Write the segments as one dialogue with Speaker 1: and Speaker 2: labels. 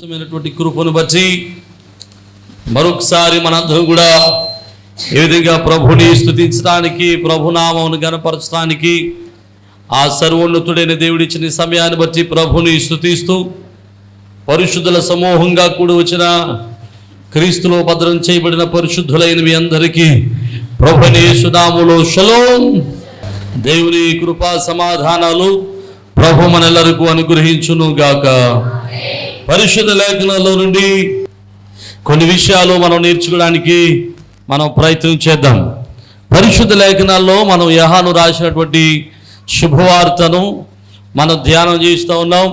Speaker 1: అద్భుతమైనటువంటి కృపను బట్టి మరొకసారి మనందరం కూడా ఏ విధంగా ప్రభుని స్తుతించడానికి, ప్రభునామమును గణపరచడానికి ఆ సర్వోన్నతుడైన దేవుడిచ్చిన సమయాన్ని బట్టి ప్రభుని స్తుతిస్తూ పరిశుద్ధుల సమూహంగా కూడి వచ్చిన క్రీస్తులో భద్రం చేయబడిన పరిశుద్ధులైన మీ అందరికీ ప్రభుని యేసు నామములో షలోమ్. దేవుని కృపా సమాధానాలు ప్రభు మనెల్లరికూ అనుగ్రహించును గాక. పరిశుద్ధ లేఖనాల్లో నుండి కొన్ని విషయాలు మనం నేర్చుకోవడానికి మనం ప్రయత్నం చేద్దాం. పరిశుద్ధ లేఖనాల్లో మనం యోహాను రాసినటువంటి శుభవార్తను మనం ధ్యానం చేస్తూ ఉన్నాం.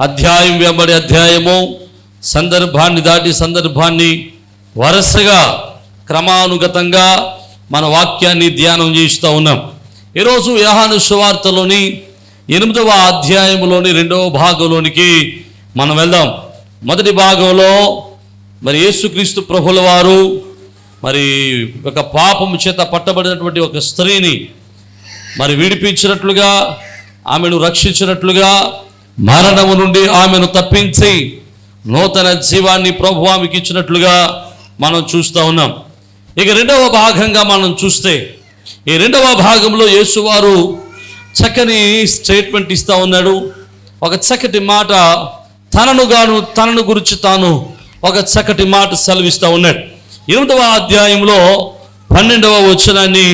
Speaker 1: అధ్యాయం వెంబడి అధ్యాయము, సందర్భాన్ని దాటి సందర్భాన్ని వరుసగా క్రమానుగతంగా మన వాక్యాన్ని ధ్యానం చేస్తూ ఉన్నాం. ఈరోజు యోహాను సువార్తలోని 8వ అధ్యాయంలోని 2వ భాగంలోనికి మనం వెళ్దాం. మొదటి భాగంలో మరి యేసుక్రీస్తు ప్రభుల వారు మరి ఒక పాపము చేత పట్టబడినటువంటి ఒక స్త్రీని మరి విడిపించినట్లుగా, ఆమెను రక్షించినట్లుగా, మరణము నుండి ఆమెను తప్పించి నూతన జీవాన్ని ప్రభు ఆమెకి ఇచ్చినట్లుగా మనం చూస్తూ ఉన్నాం. ఇక 2వ భాగంగా మనం చూస్తే ఈ 2వ భాగంలో యేసువారు చక్కని స్టేట్మెంట్ ఇస్తూ ఉన్నాడు. ఒక చక్కటి మాట తనను గురించి తాను ఒక చక్కటి మాట సెలవిస్తూ ఉన్నాడు. 8వ అధ్యాయంలో 12వ వచనాన్ని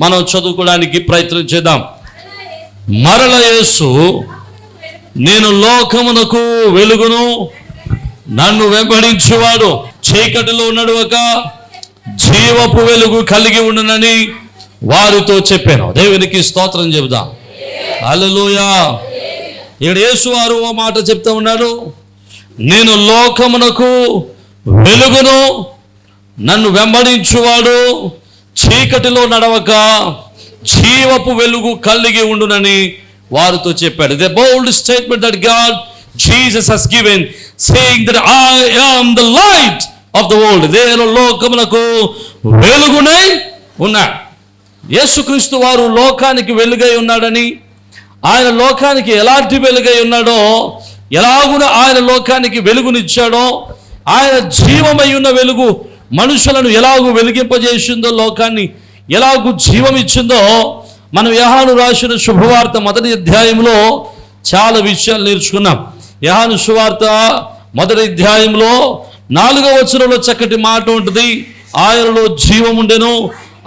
Speaker 1: మనం చదువుకోవడానికి ప్రయత్నం చేద్దాం. మరల యేసు, నేను లోకమునకు వెలుగును, నన్ను వెంబడించువాడు చీకటిలో నడవక జీవపు వెలుగు కలిగి ఉండునని వారితో చెప్పాను. దేవునికి స్తోత్రం చెబుదాం. హల్లెలూయా. ఇక్కడ యేసు వారు ఓ మాట చెప్తా ఉన్నాడు, నేను లోకమునకు వెలుగును, నన్ను వెంబడించువాడు చీకటిలో నడవక జీవపు వెలుగు కలిగి ఉండునని వారితో చెప్పాడు. The bold statement that God Jesus has given, saying that I am the light of the world. నేను లోకమునకు వెలుగునై ఉన్నా. యేసుక్రీస్తు వారు లోకానికి వెలుగై ఉన్నాడని, ఆయన లోకానికి ఎలాంటి వెలుగై ఉన్నాడో, ఎలాగున ఆయన లోకానికి వెలుగునిచ్చాడో, ఆయన జీవమై ఉన్న వెలుగు మనుషులను ఎలాగూ వెలిగింపజేసిందో, లోకాన్ని ఎలాగూ జీవం ఇచ్చిందో మనం యోహాను రాసిన శుభవార్త మొదటి అధ్యాయంలో చాలా విషయాలు నేర్చుకున్నాం. యోహాను సువార్త మొదటి అధ్యాయంలో 4వ వచనంలో చక్కటి మాట ఉంటుంది. ఆయనలో జీవం ఉండెను,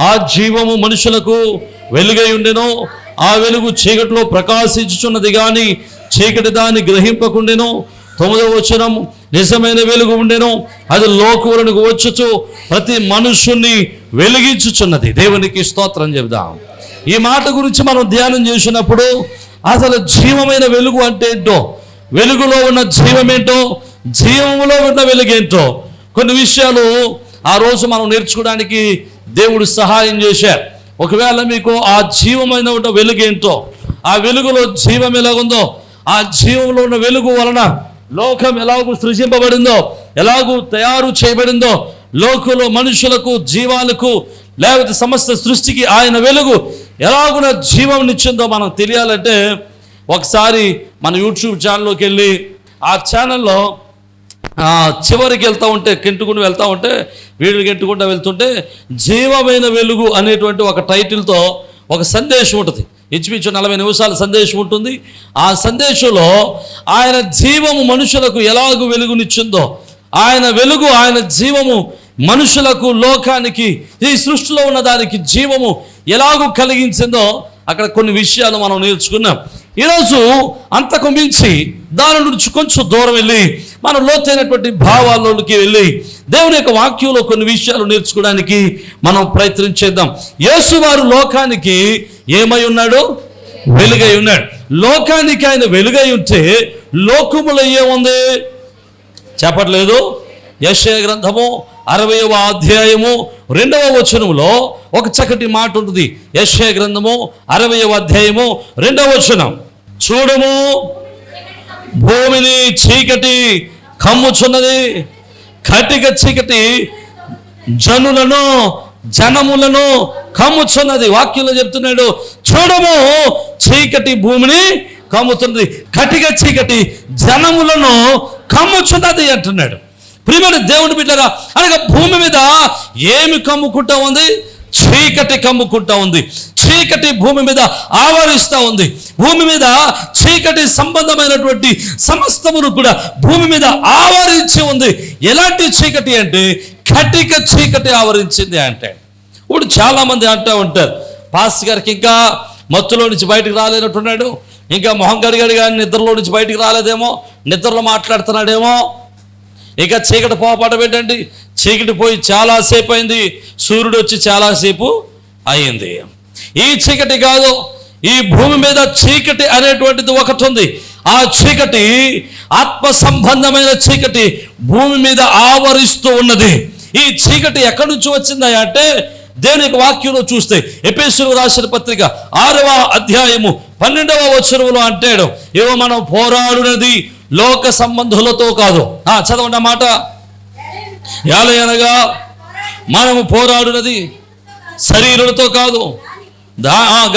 Speaker 1: ఆ జీవము మనుషులకు వెలుగై ఉండెను, ఆ వెలుగు చీకటిలో ప్రకాశించుచున్నది కానీ చీకటి దాన్ని గ్రహింపకుండెను. 9వ వచనం, నిజమైన వెలుగు ఉండెను, అది లోకములకు వచ్చుచు ప్రతి మనుషుణ్ణి వెలిగించుచున్నది. దేవునికి స్తోత్రం చెబుదాం. ఈ మాట గురించి మనం ధ్యానం చేసినప్పుడు అసలు జీవమైన వెలుగు అంటే ఏంటో, వెలుగులో ఉన్న జీవమేంటో, జీవములో ఉన్న వెలుగేంటో కొన్ని విషయాలు ఆ రోజు మనం నేర్చుకోవడానికి దేవుడు సహాయం చేశారు. ఒకవేళ మీకు ఆ జీవమైన వెలుగేంటో, ఆ వెలుగులో జీవం ఎలాగుందో, ఆ జీవంలో ఉన్న వెలుగు వలన లోకం ఎలాగూ సృజింపబడిందో, ఎలాగూ తయారు చేయబడిందో, లోకంలో మనుషులకు, జీవాలకు, లేకపోతే సమస్త సృష్టికి ఆయన వెలుగు ఎలాగున జీవంనిచ్చిందో మనం తెలియాలంటే ఒకసారి మన యూట్యూబ్ ఛానల్లోకి వెళ్ళి ఆ ఛానల్లో చివరికి వెళ్తూ ఉంటే, కెంటుకుంటూ వెళ్తూ ఉంటే, వీడిని కెంటుకుంటూ వెళ్తుంటే జీవమైన వెలుగు అనేటువంటి ఒక టైటిల్తో ఒక సందేశం ఉంటుంది. ఇంచుమించు 40 నిమిషాల సందేశం ఉంటుంది. ఆ సందేశంలో ఆయన జీవము మనుషులకు ఎలాగూ వెలుగునిచ్చిందో, ఆయన వెలుగు, ఆయన జీవము మనుషులకు, లోకానికి, ఈ సృష్టిలో ఉన్న దానికి జీవము ఎలాగూ కలిగించిందో అక్కడ కొన్ని విషయాలు మనం నేర్చుకున్నాం. ఈరోజు అంతకు మించి దాని నుంచి కొంచెం దూరం వెళ్ళి మనం లోతైనటువంటి భావాల్లోకి వెళ్ళి దేవుని యొక్క వాక్యంలో కొన్ని విషయాలు నేర్చుకోవడానికి మనం ప్రయత్నం చేద్దాం. యేసు వారు లోకానికి ఏమై ఉన్నాడు? వెలుగై ఉన్నాడు. లోకానికి ఆయన వెలుగై ఉంటే లోకములో ఏముంది చెప్పట్లేదు. యెషయా గ్రంథము 60వ అధ్యాయము 2వ వచనంలో ఒక చక్కటి మాట ఉంటుంది. యెషయా గ్రంథము 60వ అధ్యాయము 2వ వచనం, చూడము భూమిని చీకటి కమ్ముచున్నది, కటిక చీకటి జనములను కమ్ముచున్నది. వాక్యంలో చెప్తున్నాడు, చూడము చీకటి భూమిని కమ్ముతున్నది, కటిక చీకటి జనములను కమ్ముచున్నది అంటున్నాడు. ప్రియమైన దేవుని బిడ్డరా, అనగా భూమి మీద ఏమి కమ్ముకుంటా ఉంది? చీకటి కమ్ముకుంటా ఉంది. చీకటి భూమి మీద ఆవరిస్తూ ఉంది. భూమి మీద చీకటి సంబంధమైనటువంటి సమస్తమును కూడా భూమి మీద ఆవరించి ఉంది. ఎలాంటి చీకటి అంటే కటిక చీకటి ఆవరించింది అంటే. ఇప్పుడు చాలామంది అంటూ ఉంటారు, పాస్ గారికి ఇంకా మత్తులో నుంచి బయటకు రాలేనట్టున్నాడు, ఇంకా మొహం కడిగాడు కానీ నిద్రలో నుంచి బయటకు రాలేదేమో, నిద్రలో మాట్లాడుతున్నాడేమో, ఇక చీకటి పోపాట పెట్టండి, చీకటి పోయి చాలాసేపు అయింది, సూర్యుడు వచ్చి చాలాసేపు అయింది. ఈ చీకటి కాదు, ఈ భూమి మీద చీకటి అనేటువంటిది ఒకటి ఉంది. ఆ చీకటి ఆత్మ సంబంధమైన చీకటి భూమి మీద ఆవరిస్తూ ఉన్నది. ఈ చీకటి ఎక్కడి నుంచి వచ్చిందా అంటే దేవుని యొక్క వాక్యంలో చూస్తే ఎఫెసీయులకు రాసిన పత్రిక 6వ అధ్యాయము 12వ వచనంలో అంటాడు, ఏవో మనం పోరాడునది లోక సంబంధులతో కాదు. చదవండి ఆ మాట. ఏలయనగా మనము పోరాడునది శరీరులతో కాదు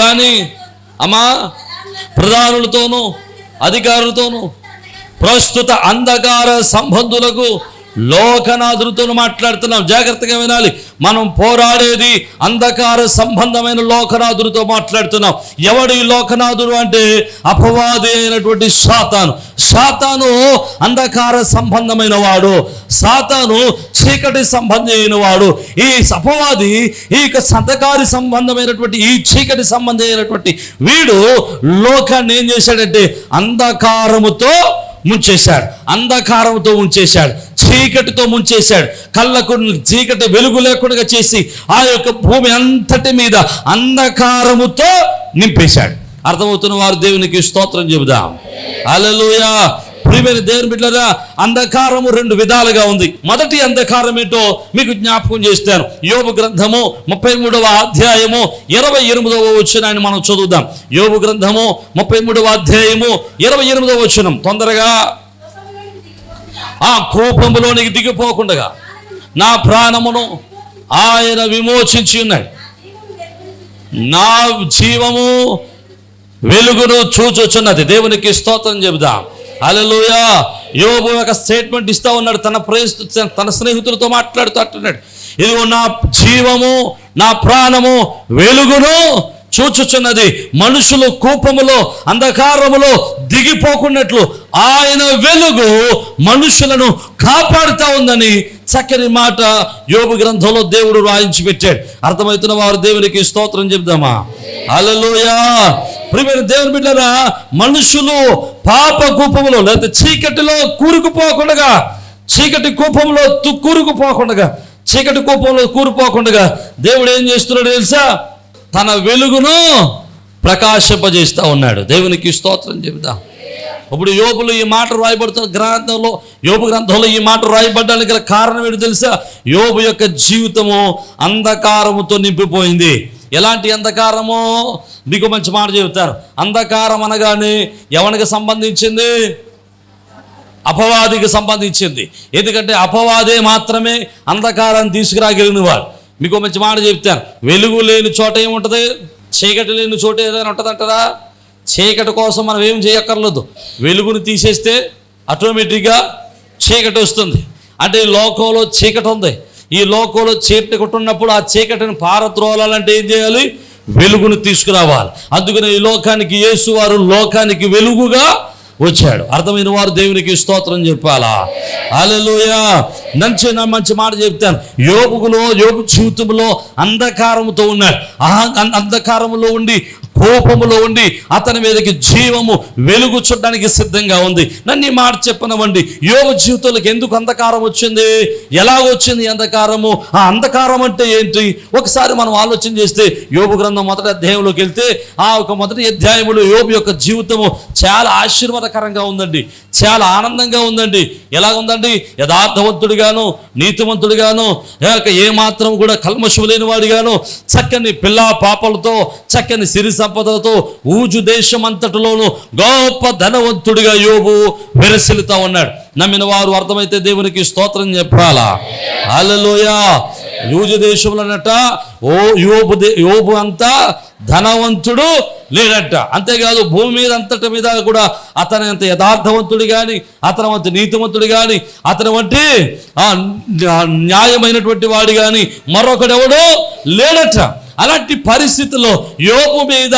Speaker 1: కానీ అమ్మా ప్రధానులతోనూ అధికారులతోనూ ప్రస్తుత అంధకార సంబంధులకు లోకనాథులతో మాట్లాడుతున్నాం. జాగ్రత్తగా వినాలి. మనం పోరాడేది అంధకార సంబంధమైన లోకనాథులతో మాట్లాడుతున్నాం. ఎవడు ఈ లోకనాథుడు అంటే అపవాది అయినటువంటి సాతాను. సాతాను అంధకార సంబంధమైన వాడు, సాతాను చీకటి సంబంధమైన వాడు. ఈ అపవాది ఈ అంధకారి సంబంధమైనటువంటి ఈ చీకటి సంబంధమైనటువంటి వీడు లోకాన్ని ఏం చేశాడంటే అంధకారముతో ముంచేశాడు, అంధకారంతో ఉంచేశాడు, చీకటితో ముంచేశాడు. కళ్ళకు చీకటి వెలుగు లేకుండా చేసి ఆ యొక్క భూమి అంతటి మీద అంధకారముతో నింపేశాడు. అర్థమవుతున్న వారు దేవునికి స్తోత్రం చెబుదాం. హల్లెలూయా. ప్రియమైన దేవుని బిడ్డలారా, అంధకారము 2 విధాలుగా ఉంది. మొదటి అంధకారం ఏంటో మీకు జ్ఞాపకం చేస్తాను. యోబు గ్రంథము 33వ అధ్యాయము 28వ వచనాన్ని మనం చదువుదాం. యోబు గ్రంథము 33వ అధ్యాయము 28వ వచనం. తొందరగా. ఆ కోపములోనికి దిగిపోకుండా నా ప్రాణమును ఆయన విమోచించి ఉన్నాడు, నా జీవము వెలుగును చూచుచున్నది. దేవునికి స్తోత్రం చెబుదాం. హల్లెలూయా. యోబు ఒక స్టేట్మెంట్ ఇస్తా ఉన్నాడు, తన స్నేహితులతో మాట్లాడుతూ అంటున్నాడు, ఇదిగో నా జీవము నా ప్రాణము వెలుగును చూచుచున్నది. మనుషులు కూపములో అంధకారములో దిగిపోకున్నట్లు ఆయన వెలుగు మనుషులను కాపాడుతా ఉందని చక్కని మాట యోబు గ్రంథంలో దేవుడు రాయించి పెట్టాడు. అర్థమవుతున్న వారు దేవునికి స్తోత్రం చెప్దామా? హల్లెలూయా. ప్రియమైన దేవుని బిడ్డలారా, మనుషులు పాప కూపములో లేదా చీకటిలో కూరుకుపోకుండా, చీకటి కూపంలో కూరుకుపోకుండా దేవుడు ఏం చేస్తున్నాడు తెలుసా? తన వెలుగును ప్రకాశింపజేస్తూ ఉన్నాడు. దేవునికి స్తోత్రం చెబుదాం. ఇప్పుడు యోబులో ఈ మాట రాయబడుతున్న గ్రంథంలో, యోబు గ్రంథంలో ఈ మాట రాయబడ్డానికి గల కారణం ఏంటి తెలుసా? యోబు యొక్క జీవితము అంధకారముతో నింపిపోయింది. ఎలాంటి అంధకారము? మీకు మంచి మాట చెబుతారు. అంధకారం అనగానే ఎవరికి సంబంధించింది? అపవాదికి సంబంధించింది. ఎందుకంటే అపవాదే మాత్రమే అంధకారాన్ని తీసుకురాగలిగిన వాడు. మీకు మంచి మాట చెప్తాను. వెలుగు లేని చోట ఏముంటుంది? చీకటి లేని చోట ఏదైనా ఉంటుందంటారా? చీకటి కోసం మనం ఏం చేయక్కర్లేదు. వెలుగును తీసేస్తే ఆటోమేటిక్గా చీకటి వస్తుంది. అంటే ఈ లోకంలో చీకటి ఉంది. ఈ లోకంలో చీకటి ఉన్నప్పుడు ఆ చీకటిని పారద్రోలాలంటే ఏం చేయాలి? వెలుగును తీసుకురావాలి. అందుకని ఈ లోకానికి యేసు వారు లోకానికి వెలుగుగా వచ్చాడు. అర్థమైన వారు దేవునికి స్తోత్రం చెప్పాలా? హల్లెలూయా. మంచి మాట చెప్తాను. యోబు జీవితంలో అంధకారముతో ఉన్నాడు. అంధకారములో ఉండి కోపములో ఉండి అతని మీదకి జీవము వెలుగు చూడడానికి సిద్ధంగా ఉంది. నన్ను ఈ మాట చెప్పనవండి, యోబు జీవితంలోకి ఎందుకు అంధకారం వచ్చింది? ఎలా వచ్చింది అంధకారము? ఆ అంధకారం అంటే ఏంటి? ఒకసారి మనం ఆలోచన చేస్తే యోబు గ్రంథం మొదటి అధ్యాయంలోకి వెళ్తే ఆ ఒక మొదటి అధ్యాయంలో యోబు యొక్క జీవితము చాలా ఆశీర్వాదకరంగా ఉందండి, చాలా ఆనందంగా ఉందండి. ఎలా ఉందండి? యథార్థవంతుడిగాను నీతివంతుడిగాను ఏమాత్రం కూడా కల్మషం లేని వాడిగాను చక్కని పిల్లా పాపలతో చక్కని సిరి సంపదలతో ఊజు దేశం అంతటిలోనూ గొప్ప ధనవంతుడిగా యోబు వెరసిల్లుతా ఉన్నాడు. నమ్మిన వారు అర్థమైతే దేవునికి స్తోత్రం చెప్పాలా? హల్లెలూయా. యూజు దేశంలోనట యోబు అంతా ధనవంతుడు లేడట. అంతేకాదు భూమి మీద అంతటి మీద కూడా అతని అంత యథార్థవంతుడు కానీ, అతని వంటి నీతివంతుడు కానీ, అతని వంటి న్యాయమైనటువంటి వాడు కానీ మరొకడెవడో లేడట. అలాంటి పరిస్థితుల్లో యోబు మీద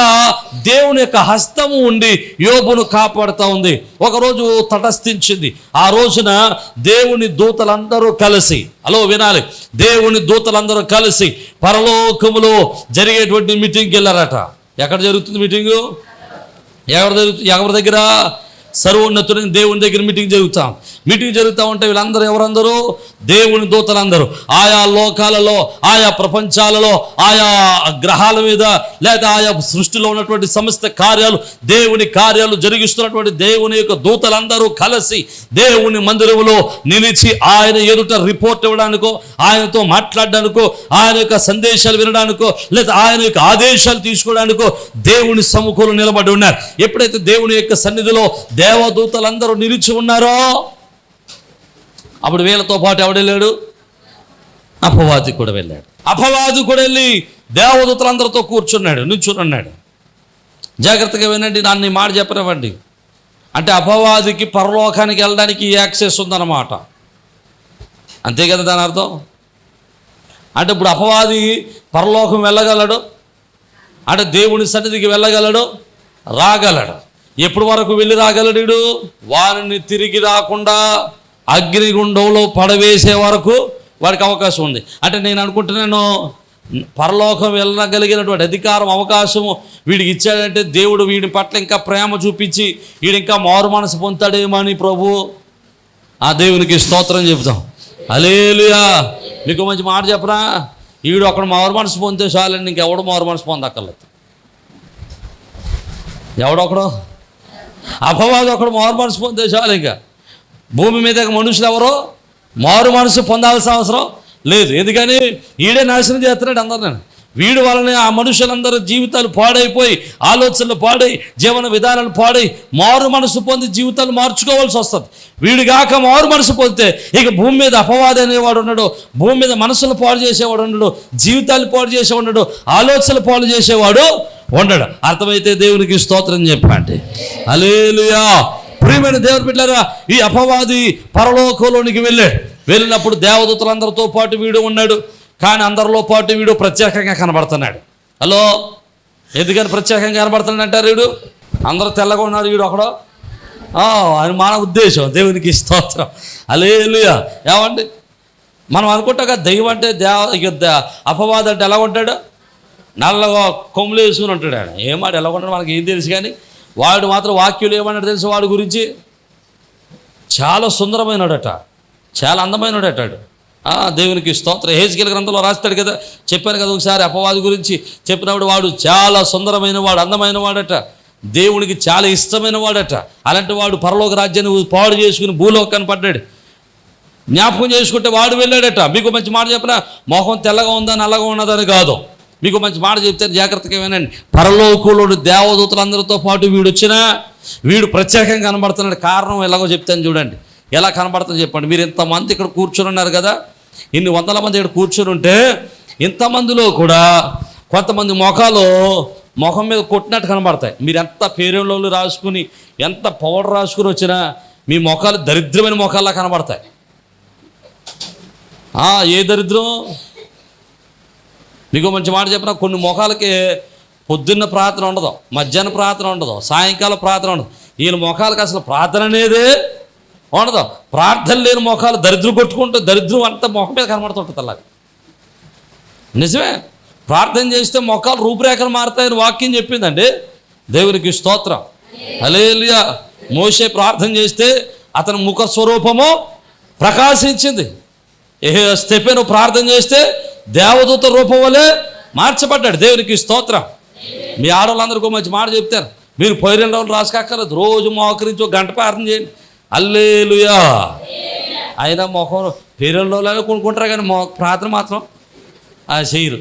Speaker 1: దేవుని యొక్క హస్తము ఉండి యోబును కాపాడుతూ ఉంది. ఒకరోజు తటస్థించింది. ఆ రోజున దేవుని దూతలందరూ కలిసి, హలో వినాలి, దేవుని దూతలందరూ కలిసి పరలోకములో జరిగేటువంటి మీటింగ్కి వెళ్ళారట. ఎక్కడ జరుగుతుంది మీటింగు? ఎవరి దగ్గర? సర్వోన్నతుడైన దేవుని దగ్గర మీటింగ్ జరుగుతూ ఉంటే వీళ్ళందరూ ఎవరందరూ? దేవుని దూతలందరూ ఆయా లోకాలలో, ఆయా ప్రపంచాలలో, ఆయా గ్రహాల మీద, లేదా ఆయా సృష్టిలో ఉన్నటువంటి సమస్త కార్యాలు, దేవుని కార్యాలు జరిగిస్తున్నటువంటి దేవుని యొక్క దూతలందరూ కలిసి దేవుని మందిరంలో నిలిచి ఆయన ఎదుట రిపోర్ట్ ఇవ్వడానికో, ఆయనతో మాట్లాడడానికో, ఆయన యొక్క సందేశాలు వినడానికో, లేదా ఆయన యొక్క ఆదేశాలు తీసుకోవడానికో దేవుని సముఖంలో నిలబడి ఉన్నారు. ఎప్పుడైతే దేవుని యొక్క సన్నిధిలో దేవదూతలందరూ నిలిచి ఉన్నారో అప్పుడు వీళ్ళతో పాటు ఎవడెళ్ళాడు? అపవాది కూడా వెళ్ళాడు. అపవాది కూడా వెళ్ళి దేవదూతలందరితో నిల్చున్నాడు. జాగ్రత్తగా వినండి, నన్ను ఈ మాట చెప్పనివ్వండి. అంటే అపవాదికి పరలోకానికి వెళ్ళడానికి యాక్సెస్ ఉందన్నమాట. అంతే కదా దాని అర్థం? అంటే ఇప్పుడు అపవాది పరలోకం వెళ్ళగలడు, అంటే దేవుని సన్నిధికి వెళ్ళగలడు, రాగలడు. ఎప్పుడు వరకు వెళ్ళి రాగలడు? వారిని తిరిగి రాకుండా అగ్నిగుండంలో పడవేసే వరకు వాడికి అవకాశం ఉంది. అంటే నేను అనుకుంటున్నాను, పరలోకం వెళ్ళగలిగినటువంటి అధికారం, అవకాశము వీడికి ఇచ్చాడంటే దేవుడు వీడి పట్ల ఇంకా ప్రేమ చూపించి వీడు ఇంకా మారు మనసు పొందుతాడేమో అని ప్రభు ఆ దేవునికి స్తోత్రం చెబుతాం. హల్లెలూయా. మీకు మంచి మాట చెప్పరా? వీడు అక్కడ మారు మనసు పొందితే చాలండి, ఇంకెవడు మారు మనసు పొందక్కర్లేదు. ఎవడొకడు? అపవాది ఒకడు మారు మనసు పొందితే చాలు. ఇంకా భూమి మీద మనుషులు ఎవరో మారు మనసు పొందాల్సిన అవసరం లేదు. ఎందుకని వీడే నాశనం చేస్తున్నాడు అందరిని. వీడి వలనే ఆ మనుషులందరూ జీవితాలు పాడైపోయి, ఆలోచనలు పాడై, జీవన విధానాలు పాడై, మారు మనసు పొంది జీవితాలు మార్చుకోవాల్సి వస్తుంది. వీడిగాక మారు మనసు పొందితే ఇక భూమి మీద అపవాది అనేవాడు ఉన్నాడు, భూమి మీద మనసులు పాడు చేసేవాడు ఉన్నాడు, జీవితాలు పాడు చేసేవాడు ఉన్నాడు, ఆలోచనలు పాడు చేసేవాడు ఉండడు. అర్థమైతే దేవునికి స్తోత్రం చెప్పండి. హల్లెలూయా. ప్రియమైన దేవుని బిడ్డలారా, ఈ అపవాది పరలోకంలోనికి వెళ్ళినప్పుడు దేవదూతలందరితో పాటు వీడు ఉన్నాడు. కానీ అందరిలో పాటు వీడు ప్రత్యేకంగా కనబడుతున్నాడు. హలో, ఎందుకని ప్రత్యేకంగా కనబడుతున్నాడు అంటారు? వీడు అందరూ తెల్లగా ఉన్నారు, వీడు ఒకడు అని మన ఉద్దేశం. దేవునికి స్తోత్రం. హల్లెలూయా. ఏమండి, మనం అనుకుంటాం దైవం అంటే అపవాది అంటే ఎలా ఉంటాడు? నల్లగా కొమ్ములు వేసుకుని ఉంటాడు. ఆయన ఏమాడు ఎలా ఉంటాడు మనకి ఏం తెలుసు, కానీ వాడు మాత్రం వాక్యులు ఏమన్నాడు తెలుసు వాడి గురించి? చాలా సుందరమైనడట, చాలా అందమైనడట. దేవునికి స్తోత్రం. హెజ్కేలు గ్రంథంలో రాస్తాడు కదా, చెప్పాను కదా ఒకసారి అపవాది గురించి చెప్పినప్పుడు, వాడు చాలా సుందరమైన వాడు, అందమైన వాడట, దేవునికి చాలా ఇష్టమైన వాడట. అలాంటి వాడు పరలోక రాజ్యాన్ని పాడు చేసుకుని భూలోకాన్ని పడ్డాడు. జ్ఞాపకం చేసుకుంటే వాడు వెళ్ళాడట. మీకు మంచి మాట చెప్పిన, మొహం తెల్లగా ఉందా నల్లగా ఉన్నదని కాదు, మీకు మంచి మాట చెప్తాను, జాగ్రత్తగా వినండి. పరలోకంలోని దేవదూతలందరితో పాటు వీడు వచ్చినా వీడు ప్రత్యేకంగా కనబడుతున్నాడు. కారణం ఎలాగో చెప్తాను చూడండి. ఎలా కనబడుతుందో చెప్పండి. మీరు ఇంతమంది ఇక్కడ కూర్చొని ఉన్నారు కదా, ఇన్ని వందల మంది ఇక్కడ కూర్చొని ఉంటే ఇంతమందిలో కూడా కొంతమంది మొఖం మీద కొట్టినట్టు కనబడతాయి. మీరు ఎంత పేరెంలో రాసుకుని, ఎంత పౌడర్ రాసుకుని వచ్చినా మీ మొఖాలు దరిద్రమైన మొఖాల్లా కనబడతాయి. ఏ దరిద్రం? మీకు మంచి మాట చెప్పిన, కొన్ని మొఖాలకి పొద్దున్న ప్రార్థన ఉండదు, మధ్యాహ్న ప్రార్థన ఉండదు, సాయంకాలం ప్రార్థన ఉండదు. వీళ్ళ మొఖాలకి అసలు ప్రార్థన అనేదే ఉండదు. ప్రార్థన లేని మొఖాలు దరిద్రం కొట్టుకుంటూ దరిద్రం అంతా మొఖం మీద కనబడుతుంటుంది. అలాగే నిజమే, ప్రార్థన చేస్తే మొఖాలు రూపురేఖలు మారుతాయని వాక్యం చెప్పిందండి. దేవునికి స్తోత్రం. హల్లెలూయా. మోషే ప్రార్థన చేస్తే అతని ముఖ స్వరూపము ప్రకాశించింది. స్టెఫెను ప్రార్థన చేస్తే దేవదూత రూపం వలె మార్చబడ్డాడు. దేవునికి స్తోత్రం. మీ ఆడవాళ్ళందరికీ మంచి మాట చెప్తారు, మీరు 12 రోజులు రాసుకక్కర్లేదు, రోజు మోకరించి ఒక గంట ప్రార్థన చేయండి. హల్లెలూయా. అయినా మొహం 12 రోజులు కొనుక్కుంటారు, కానీ ప్రార్థన మాత్రం చేయరు.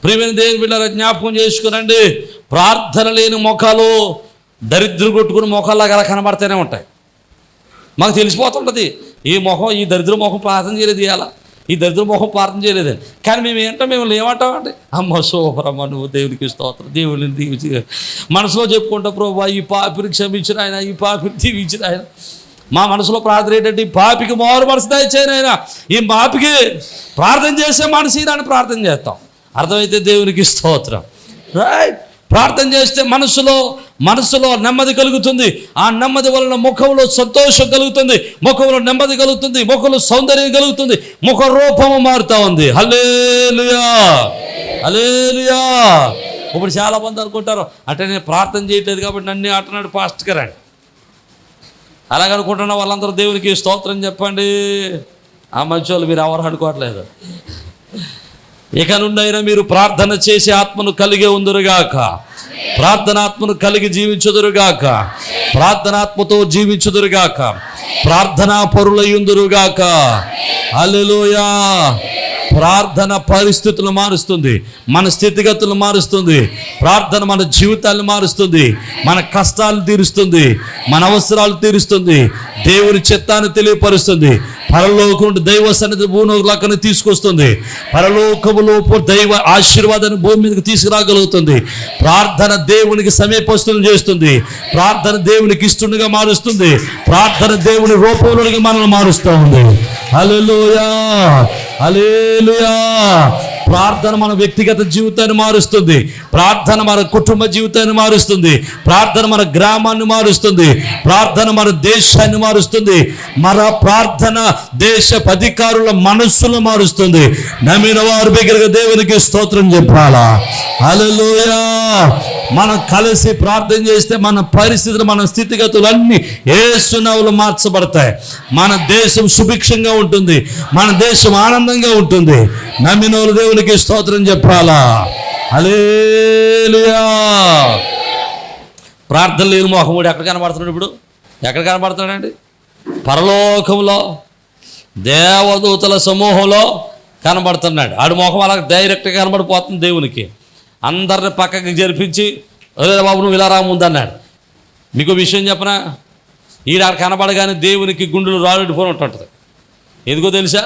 Speaker 1: ప్రియమైన దేవుని బిడ్డలారా, జ్ఞాపకం చేసుకునండి, ప్రార్థన లేని మొఖాలు దరిద్రం కొట్టుకుని మొఖాల్లాగా అలా కనబడుతూనే ఉంటాయి. మాకు తెలిసిపోతుంటుంది ఈ దరిద్ర మొఖం ప్రార్థన చేయలేదు, ఇవాళ ఈ దరిద్ర మొహం ప్రార్థన చేయలేదని. కానీ మేము ఏమంటామండి, అమ్మ సూపరమ్మ నువ్వు దేవునికి స్తోత్రం, దేవుడిని దీవించి మనసులో చెప్పుకుంటా, ప్రభు ఈ పాపిని క్షమించిన ఆయన, ఈ పాపిని దీవించిన ఆయన. మా మనసులో ప్రార్థన ఏంటంటే ఈ పాపికి మారు మనసు దయచేయను ఆయన, ఈ పాపికి ప్రార్థన చేసే మనసు ఇదని ప్రార్థన చేస్తాం. అర్థమైతే దేవునికి స్తోత్రం. రైట్, ప్రార్థన చేస్తే మనసులో నెమ్మది కలుగుతుంది. ఆ నెమ్మది వలన ముఖంలో సంతోషం కలుగుతుంది, ముఖంలో నెమ్మది కలుగుతుంది, ముఖంలో సౌందర్యం కలుగుతుంది, ముఖ రూపము మారుతా ఉంది. హల్లెలూయా, హల్లెలూయా. ఇప్పుడు చాలామంది అనుకుంటారు అంటే నేను ప్రార్థన చేయట్లేదు కాబట్టి నన్ను అంటున్నాడు పాస్టర్ గారు అని. అలాగనుకుంటున్న వాళ్ళందరూ దేవునికి స్తోత్రం చెప్పండి. ఆ మంచి వాళ్ళు మీరు ఎవరు అనుకోవట్లేదు. ఇక నుండైనా మీరు ప్రార్థన చేసి ఆత్మను కలిగి ఉందురుగాక, ప్రార్థనాత్మను కలిగి జీవించుదురుగాక, ప్రార్థనాత్మతో జీవించుదురుగాక, ప్రార్థనా పరులయ్యుందురుగాక. హల్లెలూయా. ప్రార్థన పరిస్థితులను మారుస్తుంది, మన స్థితిగతులను మారుస్తుంది. ప్రార్థన మన జీవితాలను మారుస్తుంది, మన కష్టాలను తీరుస్తుంది, మన అవసరాలు తీరుస్తుంది, దేవుని చిత్తాన్ని తెలియపరుస్తుంది, పరలోకం దైవ సన్నిధి భూలోకాన్ని తీసుకొస్తుంది, పరలోకములో దైవ ఆశీర్వాదాన్ని భూమి మీదకి తీసుకురాగలుగుతుంది. ప్రార్థన దేవునికి సమీపస్తులను చేస్తుంది, ప్రార్థన దేవునికి ఇష్టంగా మారుస్తుంది, ప్రార్థన దేవుని రూపంలోనికి మనల్ని మారుస్తూ ఉంది. హల్లెలూయా, హల్లెలూయా. ప్రార్థన మన వ్యక్తిగత జీవితాన్ని మారుస్తుంది, ప్రార్థన మన కుటుంబ జీవితాన్ని మారుస్తుంది, ప్రార్థన మన గ్రామాన్ని మారుస్తుంది, ప్రార్థన మన దేశాన్ని మారుస్తుంది, మన ప్రార్థన దేశ అధికారుల మనస్సును మారుస్తుంది. నమ్మిన వారు బిగ్గరగా దేవునికి స్తోత్రం చెప్పాలా. హల్లెలూయా. మనం కలిసి ప్రార్థన చేస్తే మన పరిస్థితులు, మన స్థితిగతులు అన్నీ యేసు నామములో మార్చబడతాయి. మన దేశం సుభిక్షంగా ఉంటుంది, మన దేశం ఆనందంగా ఉంటుంది. నమ్మిన వాళ్ళు దేవునికి స్తోత్రం చెప్పాలా. హల్లెలూయా. ప్రార్థన లేని మోహముడు ఎక్కడ కనబడుతున్నాడు? ఇప్పుడు ఎక్కడ కనబడుతున్నాడండి? పరలోకంలో దేవదూతల సమూహంలో కనబడుతున్నాడు. ఆడు మోహం అలా డైరెక్ట్గా కనబడిపోతుంది దేవునికి. అందరిని పక్కకి జరిపించి అరే బాబు నువ్వు ఇలా రా ముందన్నాడు. మీకు విషయం చెప్పనా, ఈడ కనబడగానే దేవునికి గుండెలు రాళ్ళిపోయి ఉంటుంటుంది. ఎందుకో తెలుసా?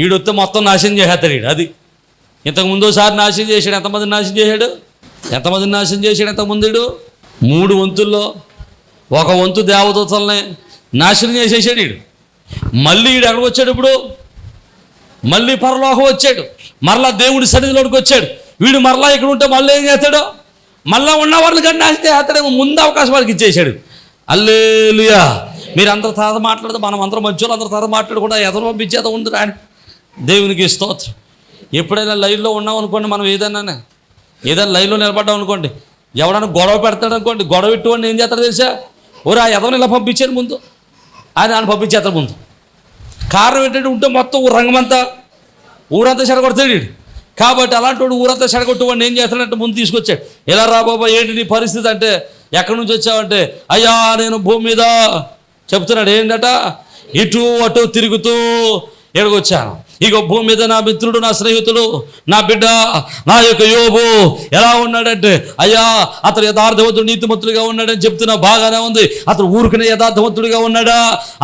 Speaker 1: ఈడొస్తే మొత్తం నాశనం చేసేస్తాడు ఈడు. అది ఇంతకు ముందోసారి నాశనం చేశాడు. ఎంతమందిని నాశనం చేశాడు? ఇంతకుముందు 3 వంతుల్లో 1 వంతు దేవదూతల్ని నాశనం చేసేసాడు ఈడు. మళ్ళీ ఈడు ఎక్కడికి వచ్చాడు? ఇప్పుడు మళ్ళీ పరలోకం వచ్చాడు, మరలా దేవుడి సన్నిధిలోకి వచ్చాడు. వీడు మరలా ఇక్కడ ఉంటే మళ్ళీ ఏం చేస్తాడు? మళ్ళీ ఉన్న వాళ్ళని కానీ నాశనం చేస్తాడేమో. ముందు అవకాశం వాళ్ళకి ఇచ్చేసాడు. హల్లెలూయా. మీరు అందరూ తర్వాత మాట్లాడితే మనం అందరం మంచి అందరూ తర్వాత మాట్లాడకుండా ఎదరు పంపించేత ఉంది రాని. దేవునికి స్తోత్రం. ఎప్పుడైనా లైన్లో ఉన్నాం అనుకోండి, మనం ఏదైనా లైన్లో నిలబడ్డాం అనుకోండి, ఎవడన్నా గొడవ పెడతాడు అనుకోండి, గొడవ పెట్టుకోండి ఏం చేస్తాడు తెలుసా? ఓరా ఎదవని ఇలా పంపించాను ముందు ఆయన పంపించేస్తాడు ముందు. కారణం ఏంటంటే ఉంటే మొత్తం రంగమంతా ఊరంతా చెడగొడతాడు వీడు. కాబట్టి అలాంటి వాడు ఊరంతా చెడగొట్టు వాడిని ఏం చేస్తాడంటే ముందు తీసుకొచ్చాడు. ఎలా రా బాబా ఏంటి నీ పరిస్థితి అంటే, ఎక్కడి నుంచి వచ్చావంటే, అయ్యా నేను భూమి మీద చెప్తున్నాడు ఏంటట, ఇటు అటు తిరుగుతూ ఎడగొచ్చాను. ఇక భూమి మీద నా మిత్రుడు, నా స్నేహితుడు, నా బిడ్డ, నా యొక్క యోబు ఎలా ఉన్నాడంటే, అయ్యా అతడు యథార్థవంతుడు నీతిమంతుడిగా ఉన్నాడని చెప్తున్నా, బాగానే ఉంది. అతడు ఊరికనే యథార్థవంతుడిగా ఉన్నాడా?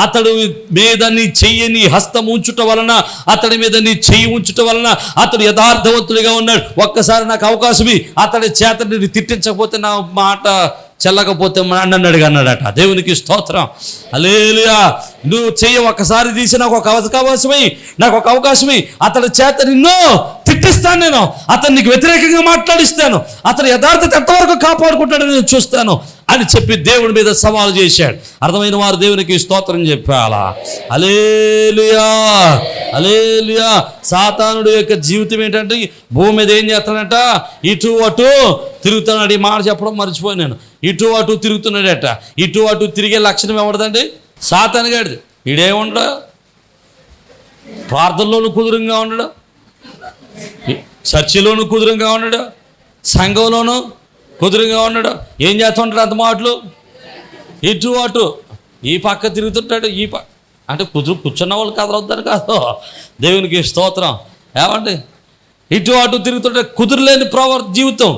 Speaker 1: అతడు మీద నీ చెయ్యి హస్తం ఉంచుట వలన, అతడి మీద నీ చెయ్యి ఉంచుట వలన అతడు యథార్థవంతుడిగా ఉన్నాడు. ఒక్కసారి నాకు అవకాశం అతడి చేత నేను తిట్టించకపోతే, నా మాట చెల్లకపోతే నన్ను అన్నాడట. దేవునికి స్తోత్రం. హల్లెలూయా. నువ్వు చెయ్యి ఒక్కసారి తీసి నాకు ఒక అవకాశమై, నాకు ఒక అవకాశమై అతడి చేత నిన్ను తిట్టిస్తాను, నేను అతనికి వ్యతిరేకంగా మాట్లాడిస్తాను, అతని యథార్థత ఎంతవరకు కాపాడుకుంటాడని నేను చూస్తాను అని చెప్పి దేవుడి మీద సవాలు చేశాడు. అర్థమైన వారు దేవునికి స్తోత్రం చెప్పాలా. హల్లెలూయా, హల్లెలూయా. సాతానుడు యొక్క జీవితం ఏంటంటే భూమి మీద ఏం చేస్తాడంట, ఇటు అటు తిరుగుతున్నాడు. ఈ మాట చెప్పడం మర్చిపోయాను నేను. ఇటు అటు తిరుగుతున్నాడట. ఇటు అటు తిరిగే లక్షణం ఎవడదండి? సాతానుగాడిది. ఈడేముండడు, ప్రార్థనలోను కుదురుగా ఉండడు, చర్చిలోను కుదురుగా ఉండడు, సంఘంలోను కుదురుగా ఉండడు. ఏం చేస్తుంటాడు? అంత మాటలు ఇటు అటు ఈ పక్క తిరుగుతుంటాడు, ఈ పక్క అంటే కూర్చున్న వాళ్ళు కదలవుతారు కాదు. దేవునికి స్తోత్రం. ఏమండి, ఇటు అటు తిరుగుతుంటే కుదురులేని జీవితం,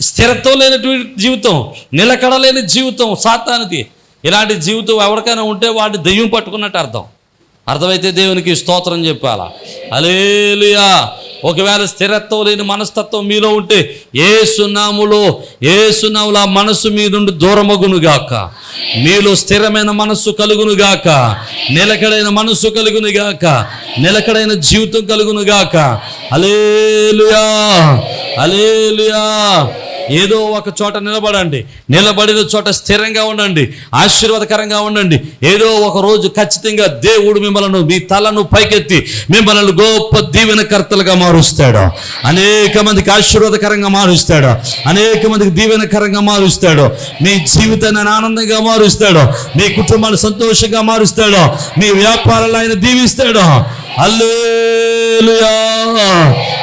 Speaker 1: స్థిరత్వం లేనటువంటి జీవితం, నిలకడలేని జీవితం సాతానుది. ఇలాంటి జీవితం ఎవరికైనా ఉంటే వాడిని దెయ్యం పట్టుకున్నట్టు అర్థం. అర్థమైతే దేవునికి స్తోత్రం చెప్పాలా. హల్లెలూయా. ఒకవేళ స్థిరత్వం లేని మనస్తత్వం మీలో ఉంటే యేసునామములో ఆ మనసు మీ నుండి దూరమగునుగాక. మీలో స్థిరమైన మనస్సు కలుగునుగాక, నిలకడైన మనస్సు కలుగునుగాక, నిలకడైన జీవితం కలుగునుగాక. హల్లెలూయా, హల్లెలూయా. ఏదో ఒక చోట నిలబడండి, నిలబడిన చోట స్థిరంగా ఉండండి, ఆశీర్వాదకరంగా ఉండండి. ఏదో ఒక రోజు ఖచ్చితంగా దేవుడు మిమ్మల్ని, మీ తలను పైకెత్తి మిమ్మల్ని గొప్ప దీవెనకర్తలుగా మారుస్తాడు. అనేక మందికి ఆశీర్వాదకరంగా మారుస్తాడు, అనేక మందికి దీవెనకరంగా మారుస్తాడు. మీ జీవితాన్ని ఆనందంగా మారుస్తాడు, మీ కుటుంబాన్ని సంతోషంగా మారుస్తాడు, మీ వ్యాపారాలు ఆయన దీవిస్తాడు. హల్లెలూయా,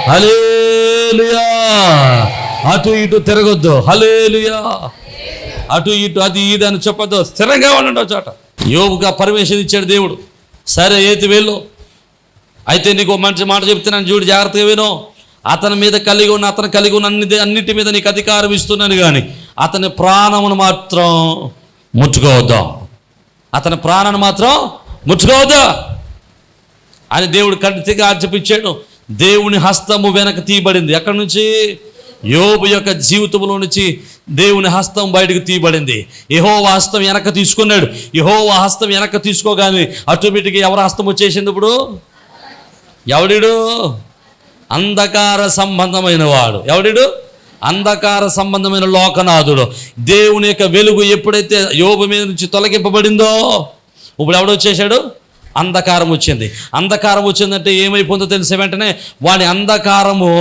Speaker 1: హల్లెలూయా. అటు ఇటు తిరగొద్దు. హల్లెలూయా. అటు ఇటు అది ఇది అని చెప్పొద్దు. స్థిరంగా ఉండండి చోట. యోబుగా పర్మిషన్ ఇచ్చాడు దేవుడు. సరే అయితే వెళ్ళు, అయితే నీకు మంచి మాట చెప్తున్నాను చూడు, జాగ్రత్తగా విను. అతని మీద కలిగి ఉన్న అన్నిటి మీద నీకు అధికారం ఇస్తున్నాను, కానీ అతని ప్రాణమును మాత్రం ముట్టుకోవద్దా, అతని ప్రాణాన్ని మాత్రం ముట్టుకోవద్దా అని దేవుడు ఖచ్చితంగా ఆజ్ఞాపించాడు. దేవుని హస్తము వెనక తీయబడింది. ఎక్కడి నుంచి? యోబు యొక్క జీవితంలో నుంచి దేవుని హస్తం బయటకు తీయబడింది. యెహోవా హస్తం వెనక తీసుకున్నాడు. యెహోవా హస్తం వెనక తీసుకోగానే ఆటోమేటిక్గా ఎవరి హస్తం వచ్చేసింది? ఇప్పుడు ఎవడిడు? అంధకార సంబంధమైన వాడు. ఎవడిడు? అంధకార సంబంధమైన లోకనాథుడు. దేవుని యొక్క వెలుగు ఎప్పుడైతే యోబు మీద నుంచి తొలగింపబడిందో ఇప్పుడు ఎవడొచ్చేసాడు? అంధకారం వచ్చింది. అంధకారం వచ్చిందంటే ఏమైపోతుందో తెలిసే వెంటనే వాడి అంధకారము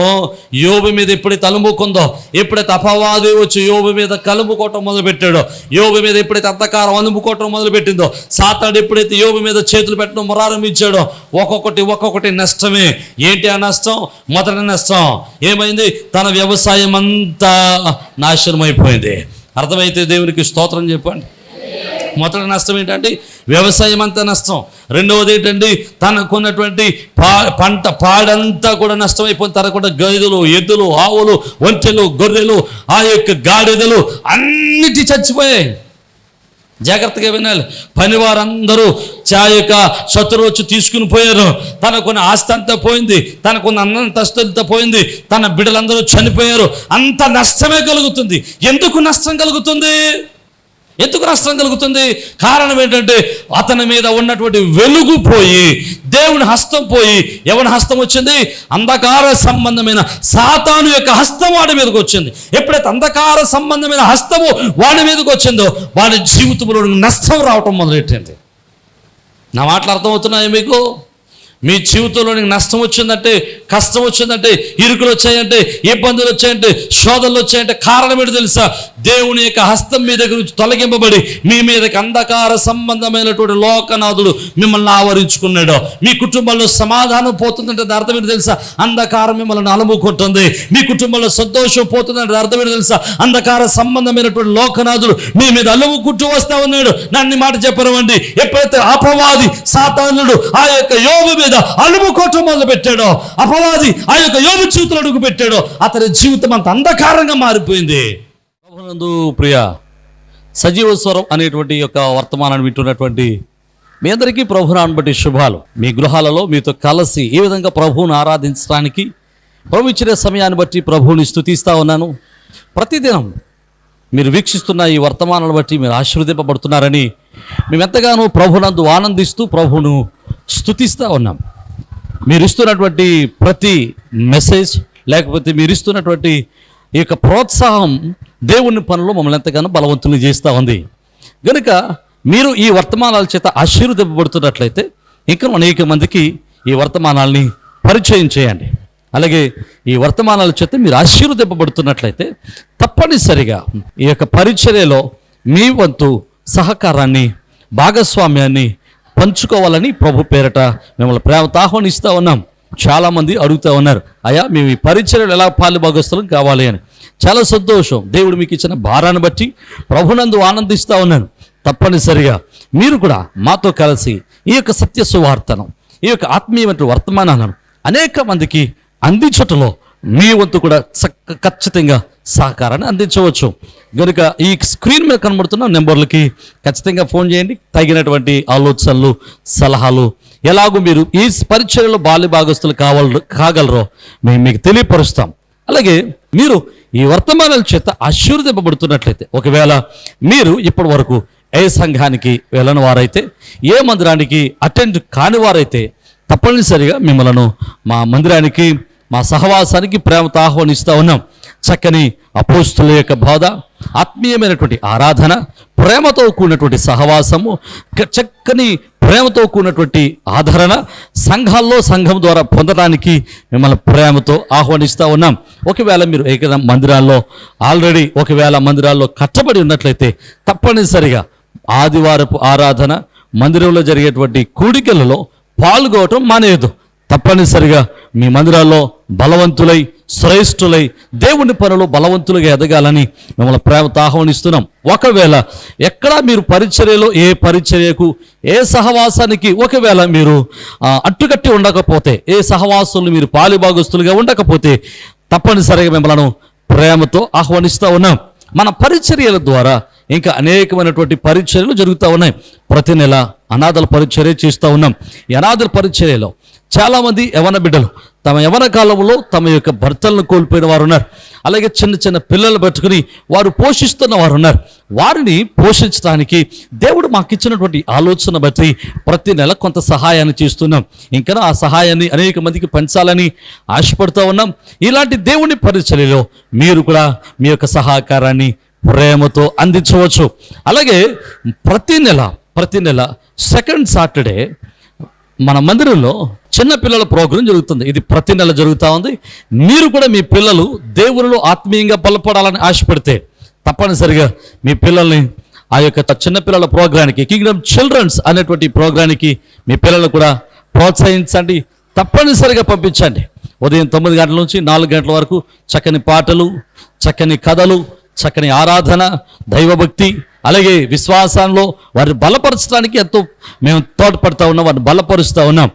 Speaker 1: యోబు మీద ఎప్పుడైతే అలుముకుందో, ఎప్పుడైతే అపవాది వచ్చి యోబు మీద కలుముకోవటం మొదలుపెట్టాడో, యోబు మీద ఎప్పుడైతే అంధకారం అలుముకోవటం మొదలుపెట్టిందో, సాతాడు ఎప్పుడైతే యోబు మీద చేతులు పెట్టడం ప్రారంభించాడో ఒక్కొక్కటి నష్టమే. ఏంటి ఆ నష్టం? మొదటి నష్టం ఏమైంది? తన వ్యవసాయం అంతా నాశనం అయిపోయింది. అర్థమైతే దేవునికి స్తోత్రం చెప్పండి. మొదటి నష్టం ఏంటంటే వ్యవసాయం అంతా నష్టం. రెండవది ఏంటంటే తనకున్నటువంటి పంట పాడంతా కూడా నష్టమైపోయింది. తనకున్న గదులు, ఎద్దులు, ఆవులు, ఒంటెలు, గొర్రెలు, ఆ యొక్క గాడిదలు అన్నిటి చచ్చిపోయాయి. జాగ్రత్తగా వినాలి. పనివారందరూ యొక్క శత్రువు వచ్చి తీసుకుని పోయారు. తనకున్న ఆస్తి అంతా పోయింది, తనకున్న అన్నంతస్తులతో పోయింది, తన బిడ్డలందరూ చనిపోయారు. అంత నష్టమే కలుగుతుంది. ఎందుకు నష్టం కలుగుతుంది? ఎందుకు నష్టం కలుగుతుంది? కారణం ఏంటంటే అతని మీద ఉన్నటువంటి వెలుగు పోయి దేవుని హస్తం పోయి ఎవరి హస్తం వచ్చింది? అంధకార సంబంధమైన సాతాను యొక్క హస్తం వాడి మీదకి వచ్చింది. ఎప్పుడైతే అంధకార సంబంధమైన హస్తము వాడి మీదకి వచ్చిందో వాడి జీవితంలో నష్టం రావటం మొదలెట్టింది. నా మాటలు అర్థమవుతున్నాయి మీకు? మీ జీవితంలో నష్టం వచ్చిందంటే, కష్టం వచ్చిందంటే, ఇరుకులు వచ్చాయంటే, ఇబ్బందులు వచ్చాయంటే, శోధనలు వచ్చాయంటే కారణం ఏంటి తెలుసా? దేవుని యొక్క హస్తం మీ దగ్గర నుంచి తొలగింపబడి మీ మీదకి అంధకార సంబంధమైనటువంటి లోకనాథుడు మిమ్మల్ని ఆవరించుకున్నాడు. మీ కుటుంబంలో సమాధానం పోతుందంటే అర్థం ఏంటి తెలుసా? అంధకారం మిమ్మల్ని అలుముకుంటుంది. మీ కుటుంబంలో సంతోషం పోతుందంటే అర్థం ఏంటి తెలుసా? అంధకార సంబంధమైనటువంటి లోకనాథుడు మీ మీద అలుముకుంటూ వస్తా ఉన్నాడు. నన్ను మాట చెప్పనివ్వండి. ఎప్పుడైతే అపవాది సాతానుడు ఆ యొక్క యోబు మీద అలుముకోవటం మొదలు పెట్టాడో, అపవాది ఆ యొక్క యోబు జీవితంలో అడుగు పెట్టాడో, అతని జీవితం అంత అంధకారంగా మారిపోయింది. ప్రభునందు ప్రియ సజీవ స్వరం అనేటువంటి యొక్క వర్తమానాన్ని వింటున్నటువంటి మీ అందరికీ ప్రభునాన్ని బట్టి శుభాలు. మీ గృహాలలో మీతో కలిసి ఈ విధంగా ప్రభువును ఆరాధించడానికి ప్రభు ఇచ్చిన సమయాన్ని బట్టి ప్రభువుని స్తుతిస్తూ ఉన్నాను. ప్రతిదినం మీరు వీక్షిస్తున్న ఈ వర్తమానాలను బట్టి మీరు ఆశీర్వదింపబడుతున్నారని మేము ఎంతగానో ప్రభునందు ఆనందిస్తూ ప్రభువును స్తుతిస్తూ ఉన్నాం. మీరు ఇస్తున్నటువంటి ప్రతి మెసేజ్ లేకపోతే మీరు ఇస్తున్నటువంటి ఈ యొక్క ప్రోత్సాహం దేవుని పనులు మమ్మల్ని ఎంతగానో బలవంతులు చేస్తూ ఉంది. కనుక మీరు ఈ వర్తమానాల చేత ఆశీర్వదింపబడుతున్నట్లయితే ఇంకా అనేక మందికి ఈ వర్తమానాల్ని పరిచయం చేయండి. అలాగే ఈ వర్తమానాల చేత మీరు ఆశీర్వదింపబడుతున్నట్లయితే తప్పనిసరిగా ఈ యొక్క పరిచర్యలో మీ వంతు సహకారాన్ని, భాగస్వామ్యాన్ని పంచుకోవాలని ప్రభు పేరట మిమ్మల్ని ప్రేమతో ఆహ్వానిస్తూ ఉన్నాం. చాలామంది అడుగుతూ ఉన్నారు, అయ్యా మేము ఈ పరిచర్యలు ఎలా పాలుభాగస్తులం కావాలి అని. చాలా సంతోషం. దేవుడు మీకు ఇచ్చిన భారాన్ని బట్టి ప్రభునందు ఆనందిస్తూ ఉన్నాను. తప్పనిసరిగా మీరు కూడా మాతో కలిసి ఈ యొక్క సత్య సువార్తను, ఈ యొక్క ఆత్మీయమైన వర్తమానాలను అనేక మందికి అందించటంలో మీ వంతు కూడా ఖచ్చితంగా సహకారాన్ని అందించవచ్చు. కనుక ఈ స్క్రీన్ మీద కనబడుతున్న నెంబర్లకి ఖచ్చితంగా ఫోన్ చేయండి. తగినటువంటి ఆలోచనలు, సలహాలు ఎలాగో మీరు ఈ పరిచర్యలో బాల్య భాగస్తులు కాగలరో మేము మీకు తెలియపరుస్తాం. అలాగే మీరు ఈ వర్తమానాల చేత ఆశీర్వదింపబడుతున్నట్లయితే, ఒకవేళ మీరు ఇప్పటి వరకు ఏ సంఘానికి వెళ్ళని వారైతే, ఏ మందిరానికి అటెండ్ కాని వారైతే తప్పనిసరిగా మిమ్మల్ని మా మందిరానికి, మా సహవాసానికి ప్రేమతో ఆహ్వానిస్తూ ఉన్నాం. చక్కని అపోస్తుల యొక్క బోధ, ఆత్మీయమైనటువంటి ఆరాధన, ప్రేమతో కూడినటువంటి సహవాసము, చక్కని ప్రేమతో కూడినటువంటి ఆదరణ సంఘం ద్వారా పొందడానికి మిమ్మల్ని ప్రేమతో ఆహ్వానిస్తూ ఉన్నాం. ఒకవేళ మీరు ఏకైనా మందిరాల్లో ఆల్రెడీ మందిరాల్లో కట్టబడి ఉన్నట్లయితే తప్పనిసరిగా ఆదివారపు ఆరాధన, మందిరంలో జరిగేటువంటి కూడికలలో పాల్గొనటం మానేయదు. తప్పనిసరిగా మీ మందిరాల్లో బలవంతులై, శ్రేష్ఠులై, దేవుని పనులు బలవంతులుగా ఎదగాలని మిమ్మల్ని ప్రేమతో ఆహ్వానిస్తున్నాం. ఒకవేళ ఎక్కడా మీరు పరిచర్యలో, ఏ పరిచర్యకు, ఏ సహవాసానికి ఒకవేళ మీరు అట్టుకట్టి ఉండకపోతే, ఏ సహవాసులు మీరు పాలిభాగస్తులుగా ఉండకపోతే తప్పనిసరిగా మిమ్మల్ని ప్రేమతో ఆహ్వానిస్తూ ఉన్నాం. మన పరిచర్యల ద్వారా ఇంకా అనేకమైనటువంటి పరిచర్యలు జరుగుతూ ఉన్నాయి. ప్రతి నెల అనాథల పరిచర్య చేస్తూ ఉన్నాం. ఈ అనాథల పరిచర్యలో చాలామంది యవన బిడ్డలు తమ యవన కాలంలో తమ యొక్క భర్తలను కోల్పోయిన వారు ఉన్నారు. అలాగే చిన్న చిన్న పిల్లలు పెట్టుకుని వారు పోషిస్తున్న వారు ఉన్నారు. వారిని పోషించడానికి దేవుడు మాకు ఇచ్చినటువంటి ఆలోచన బట్టి ప్రతి నెల కొంత సహాయాన్ని చేస్తున్నాం. ఇంకా ఆ సహాయాన్ని అనేక మందికి పంచాలని ఆశపడుతూ ఉన్నాం. ఇలాంటి దేవుని పరిచర్యలో మీరు కూడా మీ యొక్క సహకారాన్ని ప్రేమతో అందించవచ్చు. అలాగే ప్రతి నెల సెకండ్ సాటర్డే మన మందిరంలో చిన్నపిల్లల ప్రోగ్రాం జరుగుతుంది. ఇది ప్రతి నెల జరుగుతూ ఉంది. మీరు కూడా మీ పిల్లలు దేవునిలో ఆత్మీయంగా బలపడాలని ఆశపడితే తప్పనిసరిగా మీ పిల్లల్ని ఆ యొక్క చిన్నపిల్లల ప్రోగ్రానికి, కింగ్డమ్ చిల్డ్రన్స్ అనేటువంటి ప్రోగ్రానికి మీ పిల్లలు కూడా ప్రోత్సహించండి. తప్పనిసరిగా పంపించండి. ఉదయం 9 గంటల నుంచి 4 గంటల వరకు చక్కని పాటలు, చక్కని కథలు, చక్కని ఆరాధన, దైవభక్తి, అలాగే విశ్వాసంలో వారిని బలపరచడానికి ఎంతో మేము తోడ్పడుతూ ఉన్నాం, వారిని బలపరుస్తూ ఉన్నాం.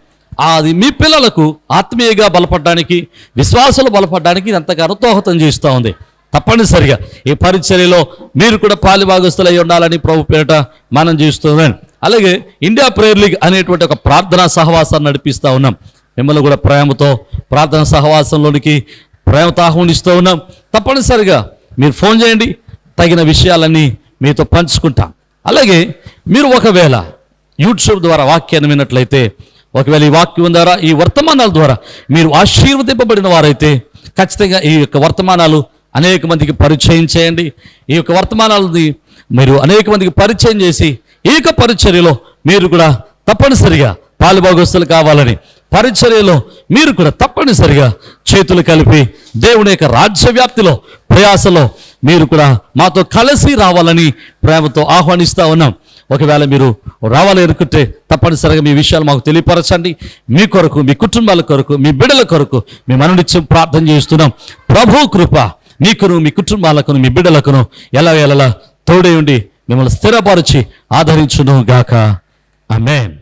Speaker 1: అది మీ పిల్లలకు ఆత్మీయంగా బలపడడానికి, విశ్వాసాలు బలపడడానికి ఎంతగానో దోహదం చేస్తూ ఉంది. తప్పనిసరిగా ఈ పరిచర్యలో మీరు కూడా పాలిభాగస్తులై ఉండాలని ప్రభు పేరిట మనం చేస్తున్నాం. అలాగే ఇండియా ప్రేయర్ లీగ్ అనేటువంటి ఒక ప్రార్థనా సహవాసాన్ని నడిపిస్తూ ఉన్నాం. మిమ్మల్ని కూడా ప్రేమతో ప్రార్థనా సహవాసంలోనికి ప్రేమతో ఆహ్వానిస్తూ ఉన్నాం. తప్పనిసరిగా మీరు ఫోన్ చేయండి, తగిన విషయాలన్నీ మీతో పంచుకుంటాం. అలాగే మీరు ఒకవేళ యూట్యూబ్ ద్వారా వాక్యాన్ని విన్నట్లయితే, ఒకవేళ ఈ వాక్యం ద్వారా, ఈ వర్తమానాల ద్వారా మీరు ఆశీర్వదింపబడిన వారైతే ఖచ్చితంగా ఈ యొక్క వర్తమానాలు అనేక మందికి పరిచయం చేయండి. ఈ యొక్క వర్తమానాలని మీరు అనేక మందికి పరిచయం చేసి ఈ యొక్క పరిచర్యలో మీరు కూడా తప్పనిసరిగా పాలుభాగస్తులు కావాలని, పరిచర్యలో మీరు కూడా తప్పనిసరిగా చేతులు కలిపి దేవుని యొక్క రాజ్య వ్యాప్తిలో, ప్రయాసలో మీరు కూడా మాతో కలిసి రావాలని ప్రేమతో ఆహ్వానిస్తూ ఉన్నాం. ఒకవేళ మీరు రావాలనుకుంటే తప్పనిసరిగా మీ విషయాలు మాకు తెలియపరచండి. మీ కొరకు, మీ కుటుంబాల కొరకు, మీ బిడ్డల కొరకు మేము అనునిత్యం ప్రార్థన చేస్తున్నాం. ప్రభు కృప మీకును, మీ కుటుంబాలకును, మీ బిడ్డలకును ఎలా తోడే ఉండి మిమ్మల్ని స్థిరపరిచి ఆదరించును గాక. ఆమేన్.